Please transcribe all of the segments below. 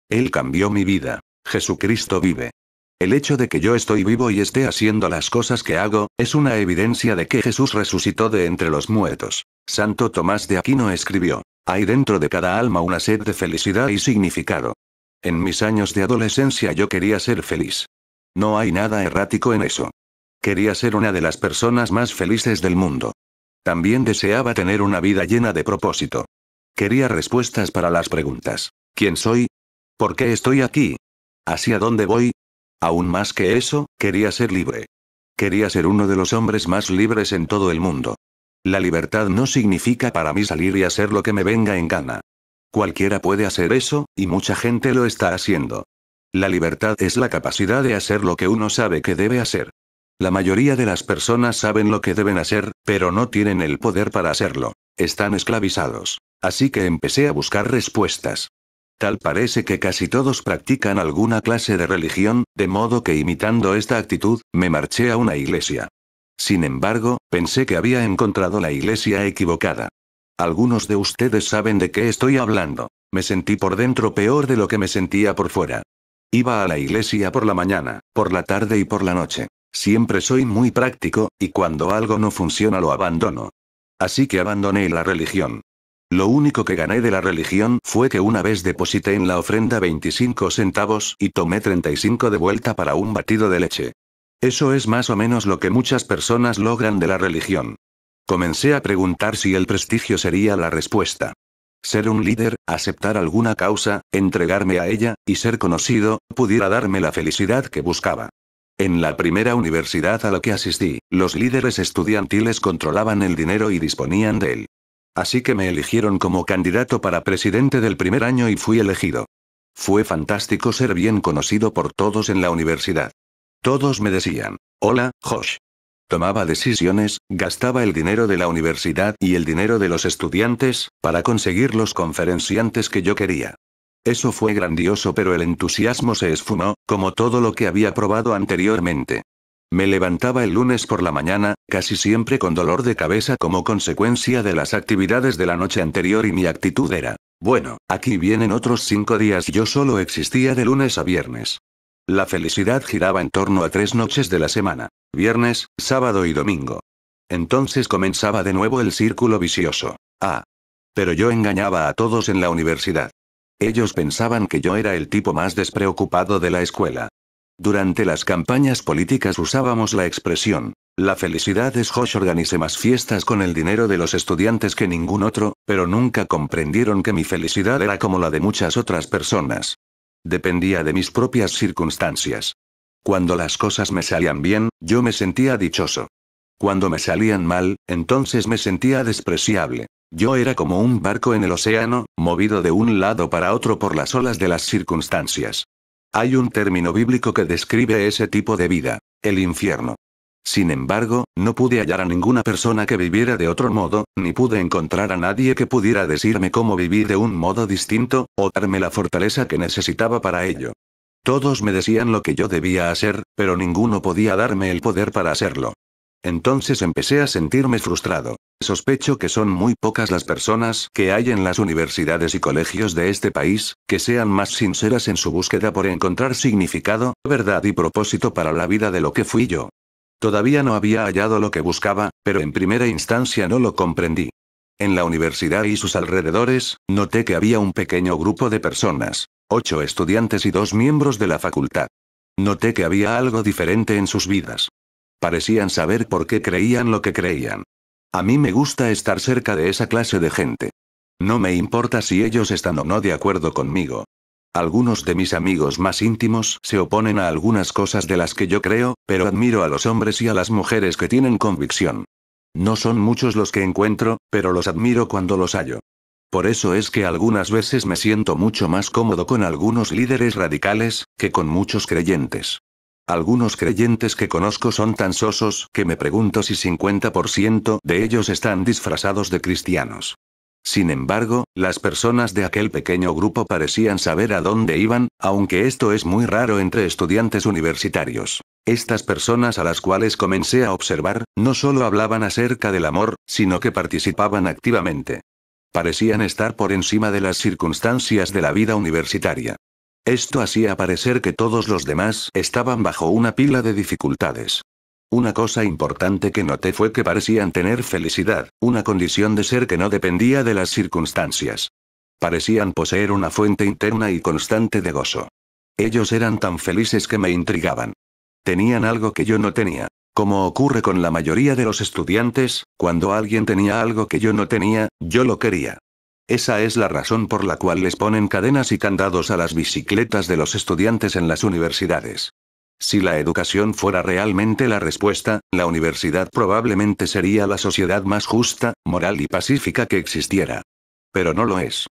Él cambió mi vida. Jesucristo vive. El hecho de que yo estoy vivo y esté haciendo las cosas que hago, es una evidencia de que Jesús resucitó de entre los muertos. Santo Tomás de Aquino escribió: hay dentro de cada alma una sed de felicidad y significado. En mis años de adolescencia yo quería ser feliz. No hay nada errático en eso. Quería ser una de las personas más felices del mundo. También deseaba tener una vida llena de propósito. Quería respuestas para las preguntas: ¿quién soy? ¿Por qué estoy aquí? ¿Hacia dónde voy? Aún más que eso, quería ser libre. Quería ser uno de los hombres más libres en todo el mundo. La libertad no significa para mí salir y hacer lo que me venga en gana. Cualquiera puede hacer eso, y mucha gente lo está haciendo. La libertad es la capacidad de hacer lo que uno sabe que debe hacer. La mayoría de las personas saben lo que deben hacer, pero no tienen el poder para hacerlo. Están esclavizados. Así que empecé a buscar respuestas. Tal parece que casi todos practican alguna clase de religión, de modo que imitando esta actitud, me marché a una iglesia. Sin embargo, pensé que había encontrado la iglesia equivocada. Algunos de ustedes saben de qué estoy hablando. Me sentí por dentro peor de lo que me sentía por fuera. Iba a la iglesia por la mañana, por la tarde y por la noche. Siempre soy muy práctico, y cuando algo no funciona lo abandono. Así que abandoné la religión. Lo único que gané de la religión fue que una vez deposité en la ofrenda 25 centavos y tomé 35 de vuelta para un batido de leche. Eso es más o menos lo que muchas personas logran de la religión. Comencé a preguntar si el prestigio sería la respuesta. Ser un líder, aceptar alguna causa, entregarme a ella, y ser conocido, pudiera darme la felicidad que buscaba. En la primera universidad a la que asistí, los líderes estudiantiles controlaban el dinero y disponían de él. Así que me eligieron como candidato para presidente del primer año y fui elegido. Fue fantástico ser bien conocido por todos en la universidad. Todos me decían: hola, Josh. Tomaba decisiones, gastaba el dinero de la universidad y el dinero de los estudiantes, para conseguir los conferenciantes que yo quería. Eso fue grandioso, pero el entusiasmo se esfumó, como todo lo que había probado anteriormente. Me levantaba el lunes por la mañana, casi siempre con dolor de cabeza como consecuencia de las actividades de la noche anterior, y mi actitud era: bueno, aquí vienen otros 5 días. Yo solo existía de lunes a viernes. La felicidad giraba en torno a 3 noches de la semana: viernes, sábado y domingo. Entonces comenzaba de nuevo el círculo vicioso. Pero yo engañaba a todos en la universidad. Ellos pensaban que yo era el tipo más despreocupado de la escuela. Durante las campañas políticas usábamos la expresión: la felicidad es Josh. Organicé más fiestas con el dinero de los estudiantes que ningún otro, pero nunca comprendieron que mi felicidad era como la de muchas otras personas. Dependía de mis propias circunstancias. Cuando las cosas me salían bien, yo me sentía dichoso. Cuando me salían mal, entonces me sentía despreciable. Yo era como un barco en el océano, movido de un lado para otro por las olas de las circunstancias. Hay un término bíblico que describe ese tipo de vida: el infierno. Sin embargo, no pude hallar a ninguna persona que viviera de otro modo, ni pude encontrar a nadie que pudiera decirme cómo vivir de un modo distinto, o darme la fortaleza que necesitaba para ello. Todos me decían lo que yo debía hacer, pero ninguno podía darme el poder para hacerlo. Entonces empecé a sentirme frustrado. Sospecho que son muy pocas las personas que hay en las universidades y colegios de este país, que sean más sinceras en su búsqueda por encontrar significado, verdad y propósito para la vida de lo que fui yo. Todavía no había hallado lo que buscaba, pero en primera instancia no lo comprendí. En la universidad y sus alrededores, noté que había un pequeño grupo de personas, 8 estudiantes y 2 miembros de la facultad. Noté que había algo diferente en sus vidas. Parecían saber por qué creían lo que creían. A mí me gusta estar cerca de esa clase de gente. No me importa si ellos están o no de acuerdo conmigo. Algunos de mis amigos más íntimos se oponen a algunas cosas de las que yo creo, pero admiro a los hombres y a las mujeres que tienen convicción. No son muchos los que encuentro, pero los admiro cuando los hallo. Por eso es que algunas veces me siento mucho más cómodo con algunos líderes radicales, que con muchos creyentes. Algunos creyentes que conozco son tan sosos que me pregunto si 50% de ellos están disfrazados de cristianos. Sin embargo, las personas de aquel pequeño grupo parecían saber a dónde iban, aunque esto es muy raro entre estudiantes universitarios. Estas personas a las cuales comencé a observar, no solo hablaban acerca del amor, sino que participaban activamente. Parecían estar por encima de las circunstancias de la vida universitaria. Esto hacía parecer que todos los demás estaban bajo una pila de dificultades. Una cosa importante que noté fue que parecían tener felicidad, una condición de ser que no dependía de las circunstancias. Parecían poseer una fuente interna y constante de gozo. Ellos eran tan felices que me intrigaban. Tenían algo que yo no tenía. Como ocurre con la mayoría de los estudiantes, cuando alguien tenía algo que yo no tenía, yo lo quería. Esa es la razón por la cual les ponen cadenas y candados a las bicicletas de los estudiantes en las universidades. Si la educación fuera realmente la respuesta, la universidad probablemente sería la sociedad más justa, moral y pacífica que existiera. Pero no lo es.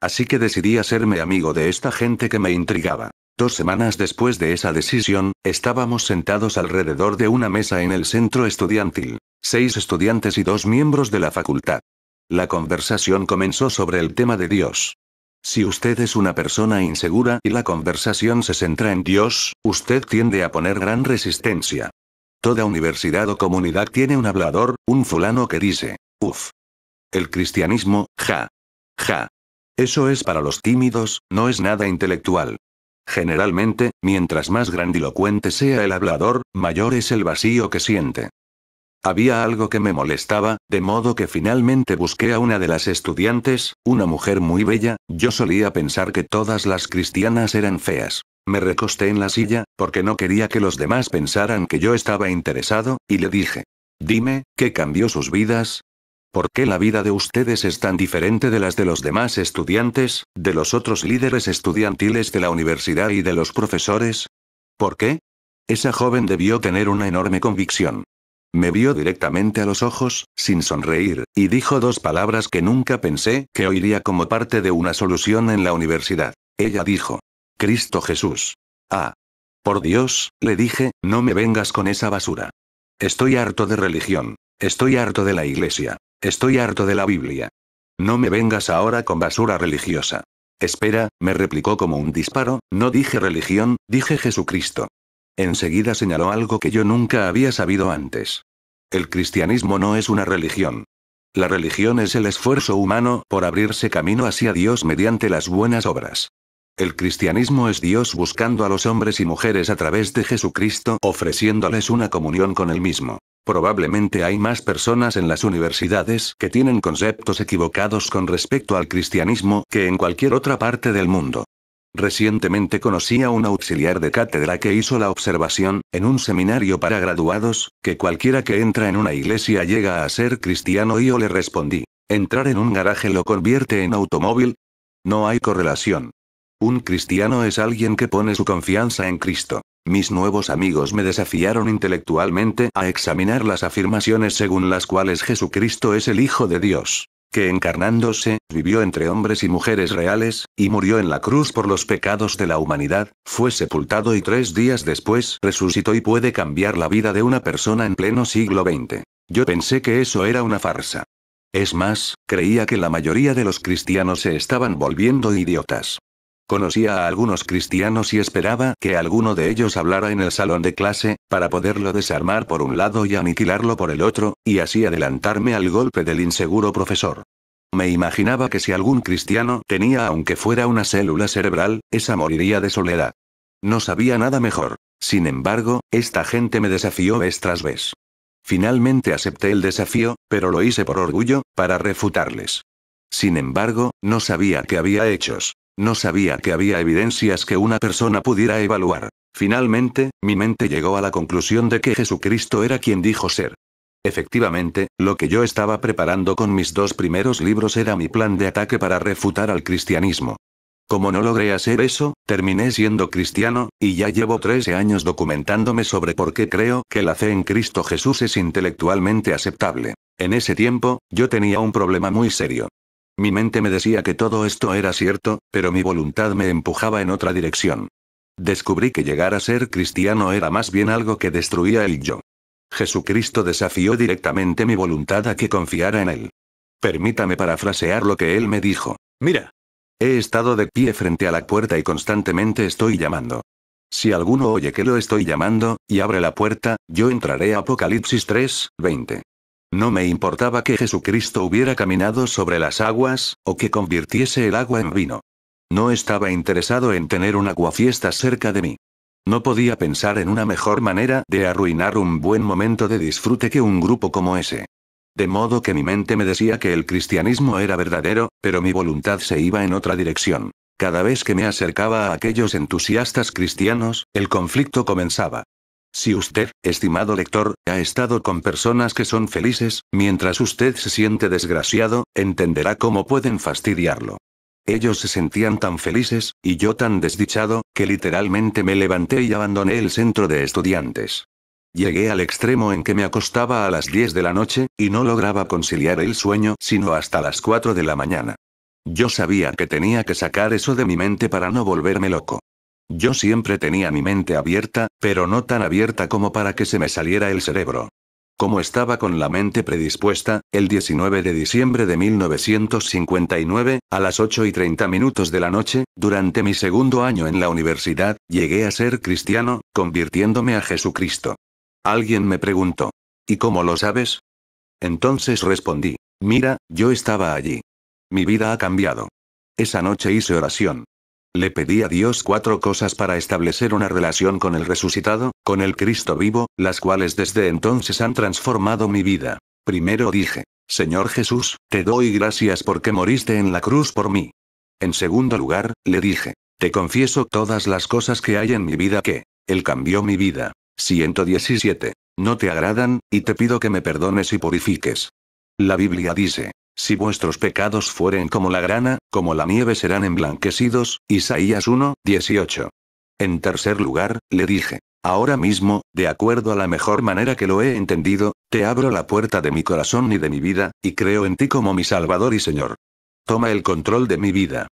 Así que decidí hacerme amigo de esta gente que me intrigaba. 2 semanas después de esa decisión, estábamos sentados alrededor de una mesa en el centro estudiantil. 6 estudiantes y 2 miembros de la facultad. La conversación comenzó sobre el tema de Dios. Si usted es una persona insegura y la conversación se centra en Dios, usted tiende a poner gran resistencia. Toda universidad o comunidad tiene un hablador, un fulano que dice, uff. El cristianismo, ja. Ja. Eso es para los tímidos, no es nada intelectual. Generalmente, mientras más grandilocuente sea el hablador, mayor es el vacío que siente. Había algo que me molestaba, de modo que finalmente busqué a una de las estudiantes, una mujer muy bella. Yo solía pensar que todas las cristianas eran feas. Me recosté en la silla, porque no quería que los demás pensaran que yo estaba interesado, y le dije: dime, ¿qué cambió sus vidas? ¿Por qué la vida de ustedes es tan diferente de las de los demás estudiantes, de los otros líderes estudiantiles de la universidad y de los profesores? ¿Por qué? Esa joven debió tener una enorme convicción. Me vio directamente a los ojos, sin sonreír, y dijo 2 palabras que nunca pensé que oiría como parte de una solución en la universidad. Ella dijo: Cristo Jesús. Ah. Por Dios, le dije, no me vengas con esa basura. Estoy harto de religión. Estoy harto de la iglesia. Estoy harto de la Biblia. No me vengas ahora con basura religiosa. Espera, me replicó como un disparo, no dije religión, dije Jesucristo. Enseguida señaló algo que yo nunca había sabido antes. El cristianismo no es una religión. La religión es el esfuerzo humano por abrirse camino hacia Dios mediante las buenas obras. El cristianismo es Dios buscando a los hombres y mujeres a través de Jesucristo, ofreciéndoles una comunión con Él mismo. Probablemente hay más personas en las universidades que tienen conceptos equivocados con respecto al cristianismo que en cualquier otra parte del mundo. Recientemente conocí a un auxiliar de cátedra que hizo la observación, en un seminario para graduados, que cualquiera que entra en una iglesia llega a ser cristiano, y yo le respondí: ¿entrar en un garaje lo convierte en automóvil? No hay correlación. Un cristiano es alguien que pone su confianza en Cristo. Mis nuevos amigos me desafiaron intelectualmente a examinar las afirmaciones según las cuales Jesucristo es el Hijo de Dios, que encarnándose, vivió entre hombres y mujeres reales, y murió en la cruz por los pecados de la humanidad, fue sepultado y 3 días después resucitó y puede cambiar la vida de una persona en pleno siglo XX. Yo pensé que eso era una farsa. Es más, creía que la mayoría de los cristianos se estaban volviendo idiotas. Conocía a algunos cristianos y esperaba que alguno de ellos hablara en el salón de clase, para poderlo desarmar por un lado y aniquilarlo por el otro, y así adelantarme al golpe del inseguro profesor. Me imaginaba que si algún cristiano tenía aunque fuera una célula cerebral, esa moriría de soledad. No sabía nada mejor. Sin embargo, esta gente me desafió vez tras vez. Finalmente acepté el desafío, pero lo hice por orgullo, para refutarles. Sin embargo, no sabía que había hechos. No sabía que había evidencias que una persona pudiera evaluar. Finalmente, mi mente llegó a la conclusión de que Jesucristo era quien dijo ser. Efectivamente, lo que yo estaba preparando con mis 2 primeros libros era mi plan de ataque para refutar al cristianismo. Como no logré hacer eso, terminé siendo cristiano, y ya llevo 13 años documentándome sobre por qué creo que la fe en Cristo Jesús es intelectualmente aceptable. En ese tiempo, yo tenía un problema muy serio. Mi mente me decía que todo esto era cierto, pero mi voluntad me empujaba en otra dirección. Descubrí que llegar a ser cristiano era más bien algo que destruía el yo. Jesucristo desafió directamente mi voluntad a que confiara en Él. Permítame parafrasear lo que Él me dijo. Mira. He estado de pie frente a la puerta y constantemente estoy llamando. Si alguno oye que lo estoy llamando, y abre la puerta, yo entraré. Apocalipsis 3:20. No me importaba que Jesucristo hubiera caminado sobre las aguas, o que convirtiese el agua en vino. No estaba interesado en tener un aguafiestas cerca de mí. No podía pensar en una mejor manera de arruinar un buen momento de disfrute que un grupo como ese. De modo que mi mente me decía que el cristianismo era verdadero, pero mi voluntad se iba en otra dirección. Cada vez que me acercaba a aquellos entusiastas cristianos, el conflicto comenzaba. Si usted, estimado lector, ha estado con personas que son felices, mientras usted se siente desgraciado, entenderá cómo pueden fastidiarlo. Ellos se sentían tan felices, y yo tan desdichado, que literalmente me levanté y abandoné el centro de estudiantes. Llegué al extremo en que me acostaba a las 10 de la noche, y no lograba conciliar el sueño sino hasta las 4 de la mañana. Yo sabía que tenía que sacar eso de mi mente para no volverme loco. Yo siempre tenía mi mente abierta, pero no tan abierta como para que se me saliera el cerebro. Como estaba con la mente predispuesta, el 19 de diciembre de 1959, a las 8:30 de la noche, durante mi segundo año en la universidad, llegué a ser cristiano, convirtiéndome a Jesucristo. Alguien me preguntó: ¿y cómo lo sabes? Entonces respondí: mira, yo estaba allí. Mi vida ha cambiado. Esa noche hice oración. Le pedí a Dios 4 cosas para establecer una relación con el resucitado, con el Cristo vivo, las cuales desde entonces han transformado mi vida. Primero dije: Señor Jesús, te doy gracias porque moriste en la cruz por mí. En segundo lugar, le dije: te confieso todas las cosas que hay en mi vida que Él cambió mi vida. 117. No te agradan, y te pido que me perdones y purifiques. La Biblia dice: si vuestros pecados fueren como la grana, como la nieve serán emblanquecidos. Isaías 1:18. En tercer lugar, le dije: ahora mismo, de acuerdo a la mejor manera que lo he entendido, te abro la puerta de mi corazón y de mi vida, y creo en ti como mi Salvador y Señor. Toma el control de mi vida.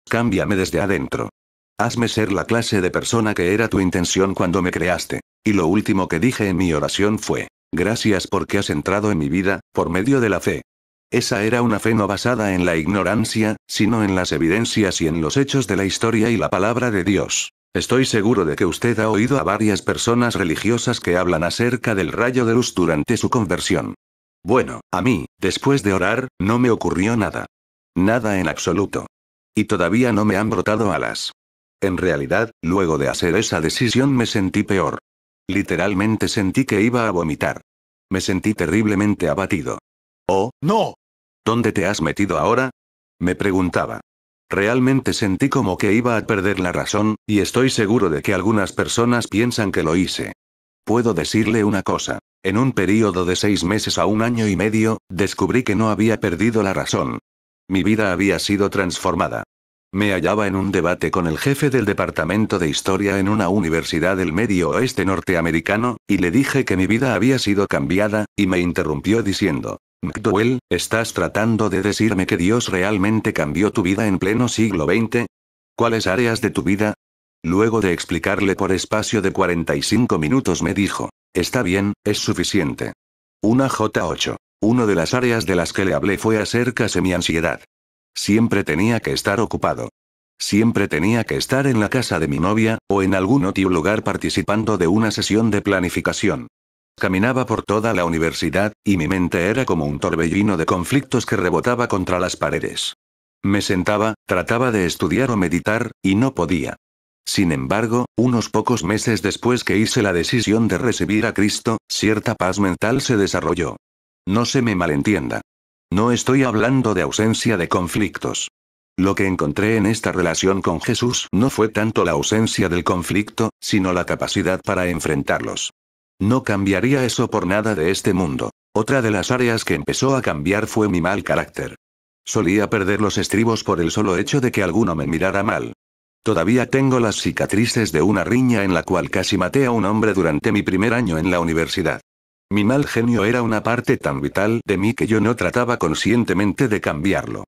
Cámbiame desde adentro. Hazme ser la clase de persona que era tu intención cuando me creaste. Y lo último que dije en mi oración fue: gracias porque has entrado en mi vida, por medio de la fe. Esa era una fe no basada en la ignorancia, sino en las evidencias y en los hechos de la historia y la palabra de Dios. Estoy seguro de que usted ha oído a varias personas religiosas que hablan acerca del rayo de luz durante su conversión. Bueno, a mí, después de orar, no me ocurrió nada. Nada en absoluto. Y todavía no me han brotado alas. En realidad, luego de hacer esa decisión me sentí peor. Literalmente sentí que iba a vomitar. Me sentí terriblemente abatido. ¡Oh, no! ¿Dónde te has metido ahora? Me preguntaba. Realmente sentí como que iba a perder la razón, y estoy seguro de que algunas personas piensan que lo hice. Puedo decirle una cosa. En un período de 6 meses a 1 año y medio, descubrí que no había perdido la razón. Mi vida había sido transformada. Me hallaba en un debate con el jefe del departamento de historia en una universidad del Medio Oeste norteamericano, y le dije que mi vida había sido cambiada, y me interrumpió diciendo: McDowell, ¿estás tratando de decirme que Dios realmente cambió tu vida en pleno siglo XX? ¿Cuáles áreas de tu vida? Luego de explicarle por espacio de 45 minutos me dijo: está bien, es suficiente. Una J8. Una de las áreas de las que le hablé fue acerca de mi ansiedad. Siempre tenía que estar ocupado. Siempre tenía que estar en la casa de mi novia, o en algún otro lugar participando de una sesión de planificación. Caminaba por toda la universidad, y mi mente era como un torbellino de conflictos que rebotaba contra las paredes. Me sentaba, trataba de estudiar o meditar, y no podía. Sin embargo, unos pocos meses después que hice la decisión de recibir a Cristo, cierta paz mental se desarrolló. No se me malentienda. No estoy hablando de ausencia de conflictos. Lo que encontré en esta relación con Jesús no fue tanto la ausencia del conflicto, sino la capacidad para enfrentarlos. No cambiaría eso por nada de este mundo. Otra de las áreas que empezó a cambiar fue mi mal carácter. Solía perder los estribos por el solo hecho de que alguno me mirara mal. Todavía tengo las cicatrices de una riña en la cual casi maté a un hombre durante mi primer año en la universidad. Mi mal genio era una parte tan vital de mí que yo no trataba conscientemente de cambiarlo.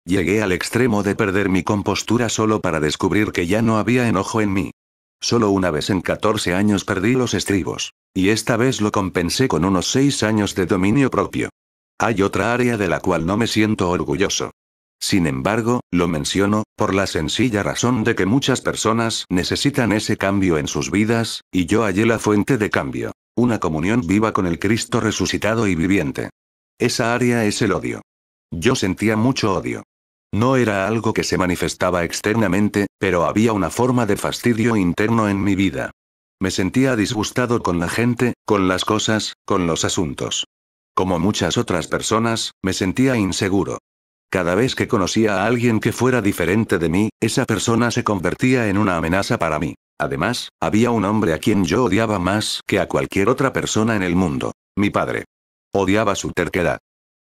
Llegué al extremo de perder mi compostura solo para descubrir que ya no había enojo en mí. Solo una vez en 14 años perdí los estribos. Y esta vez lo compensé con unos 6 años de dominio propio. Hay otra área de la cual no me siento orgulloso. Sin embargo, lo menciono, por la sencilla razón de que muchas personas necesitan ese cambio en sus vidas, y yo hallé la fuente de cambio. Una comunión viva con el Cristo resucitado y viviente. Esa área es el odio. Yo sentía mucho odio. No era algo que se manifestaba externamente, pero había una forma de fastidio interno en mi vida. Me sentía disgustado con la gente, con las cosas, con los asuntos. Como muchas otras personas, me sentía inseguro. Cada vez que conocía a alguien que fuera diferente de mí, esa persona se convertía en una amenaza para mí. Además, había un hombre a quien yo odiaba más que a cualquier otra persona en el mundo. Mi padre. Odiaba su terquedad.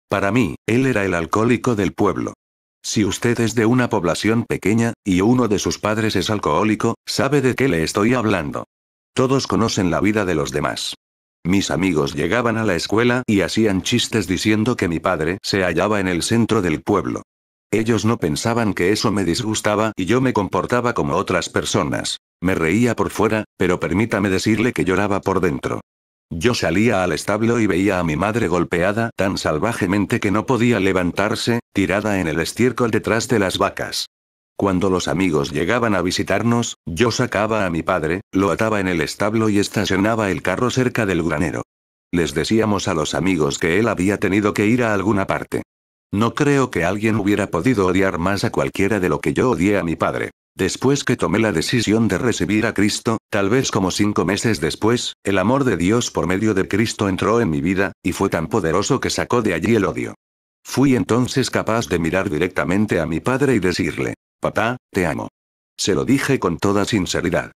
Para mí, él era el alcohólico del pueblo. Si usted es de una población pequeña, y uno de sus padres es alcohólico, sabe de qué le estoy hablando. Todos conocen la vida de los demás. Mis amigos llegaban a la escuela y hacían chistes diciendo que mi padre se hallaba en el centro del pueblo. Ellos no pensaban que eso me disgustaba y yo me comportaba como otras personas. Me reía por fuera, pero permítame decirle que lloraba por dentro. Yo salía al establo y veía a mi madre golpeada tan salvajemente que no podía levantarse, tirada en el estiércol detrás de las vacas. Cuando los amigos llegaban a visitarnos, yo sacaba a mi padre, lo ataba en el establo y estacionaba el carro cerca del granero. Les decíamos a los amigos que él había tenido que ir a alguna parte. No creo que alguien hubiera podido odiar más a cualquiera de lo que yo odié a mi padre. Después que tomé la decisión de recibir a Cristo, tal vez como 5 meses después, el amor de Dios por medio de Cristo entró en mi vida, y fue tan poderoso que sacó de allí el odio. Fui entonces capaz de mirar directamente a mi padre y decirle: «Papá, te amo». Se lo dije con toda sinceridad.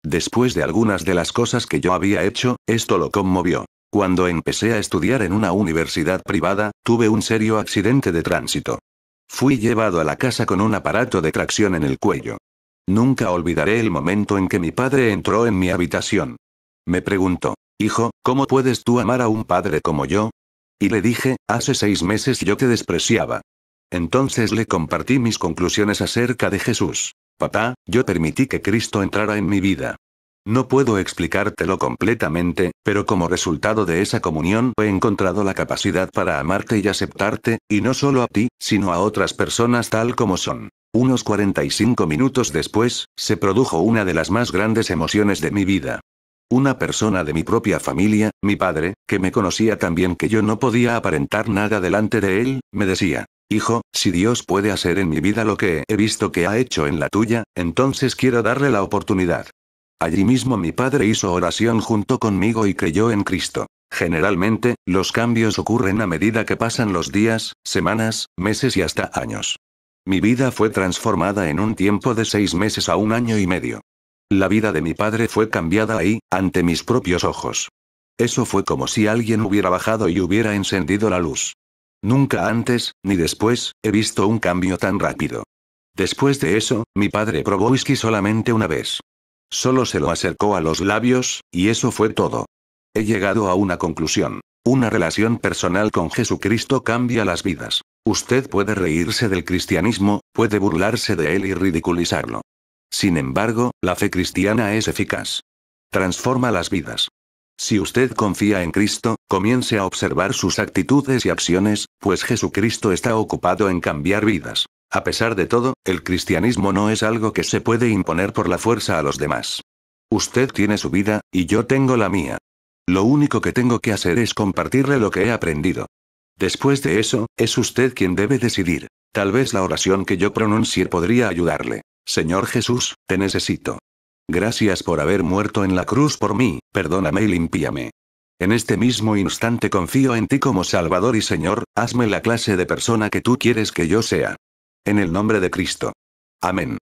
Después de algunas de las cosas que yo había hecho, esto lo conmovió. Cuando empecé a estudiar en una universidad privada, tuve un serio accidente de tránsito. Fui llevado a la casa con un aparato de tracción en el cuello. Nunca olvidaré el momento en que mi padre entró en mi habitación. Me preguntó: «Hijo, ¿cómo puedes tú amar a un padre como yo?». Y le dije: «Hace 6 meses yo te despreciaba». Entonces le compartí mis conclusiones acerca de Jesús. «Papá, yo permití que Cristo entrara en mi vida. No puedo explicártelo completamente, pero como resultado de esa comunión he encontrado la capacidad para amarte y aceptarte, y no solo a ti, sino a otras personas tal como son». Unos 45 minutos después, se produjo una de las más grandes emociones de mi vida. Una persona de mi propia familia, mi padre, que me conocía tan bien que yo no podía aparentar nada delante de él, me decía: «Hijo, si Dios puede hacer en mi vida lo que he visto que ha hecho en la tuya, entonces quiero darle la oportunidad». Allí mismo mi padre hizo oración junto conmigo y creyó en Cristo. Generalmente, los cambios ocurren a medida que pasan los días, semanas, meses y hasta años. Mi vida fue transformada en un tiempo de 6 meses a 1 año y medio. La vida de mi padre fue cambiada ahí, ante mis propios ojos. Eso fue como si alguien hubiera bajado y hubiera encendido la luz. Nunca antes, ni después, he visto un cambio tan rápido. Después de eso, mi padre probó whisky solamente una vez. Solo se lo acercó a los labios, y eso fue todo. He llegado a una conclusión. Una relación personal con Jesucristo cambia las vidas. Usted puede reírse del cristianismo, puede burlarse de él y ridiculizarlo. Sin embargo, la fe cristiana es eficaz. Transforma las vidas. Si usted confía en Cristo, comience a observar sus actitudes y acciones, pues Jesucristo está ocupado en cambiar vidas. A pesar de todo, el cristianismo no es algo que se puede imponer por la fuerza a los demás. Usted tiene su vida, y yo tengo la mía. Lo único que tengo que hacer es compartirle lo que he aprendido. Después de eso, es usted quien debe decidir. Tal vez la oración que yo pronuncie podría ayudarle. Señor Jesús, te necesito. Gracias por haber muerto en la cruz por mí, perdóname y límpiame. En este mismo instante confío en ti como Salvador y Señor, hazme la clase de persona que tú quieres que yo sea. En el nombre de Cristo. Amén.